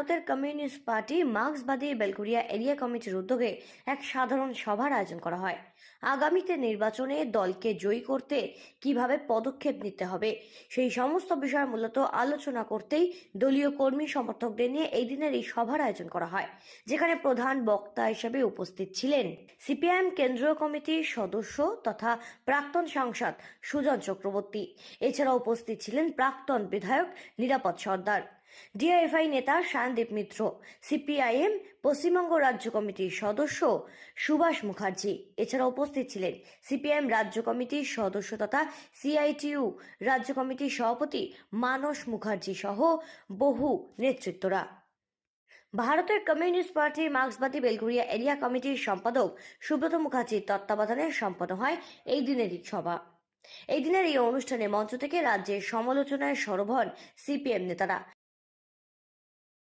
ভারতের communist party মার্ক্সবাদী Belgharia area কমিটির উদ্যোগে এক সাধারণ সভার আয়োজন করা হয়। আগামীতে নির্বাচনে দলকে জয়ী করতে কিভাবে পদক্ষেপ নিতে হবে সেই সমস্ত বিষয় মূলত আলোচনা করতেই দলীয় কর্মী সমর্থকদের নিয়ে এই দিনের এই সভার আয়োজন করা হয়, যেখানে প্রধান বক্তা হিসেবে উপস্থিত ছিলেন সিপিআইএম কেন্দ্রীয় কমিটির সদস্য তথা প্রাক্তন সাংসদ সুজন চক্রবর্তী। এছাড়াও উপস্থিত ছিলেন প্রাক্তন বিধায়ক নিরাপদ সর্দার, ডিআইএফআই নেতা শায়নদীপ মিত্র, সিপিআইএম পশ্চিমবঙ্গ রাজ্য কমিটির সদস্য সুভাষ মুখার্জি। এছাড়া উপস্থিত ছিলেন সিপিআইএম রাজ্য কমিটির সদস্য তথা সিআইটিইউ রাজ্য কমিটির সভাপতি মানস মুখার্জি সহ বহু নেতৃত্বরা। ভারতের কমিউনিস্ট পার্টি মার্ক্সবাদী বেলঘরিয়া এরিয়া কমিটির সম্পাদক সুব্রত মুখার্জির তত্ত্বাবধানে সম্পন্ন হয় এই দিনের এই সভা। এই দিনের এই অনুষ্ঠানে মঞ্চ থেকে রাজ্যের সমালোচনায় সরব হন সিপিএম নেতারা।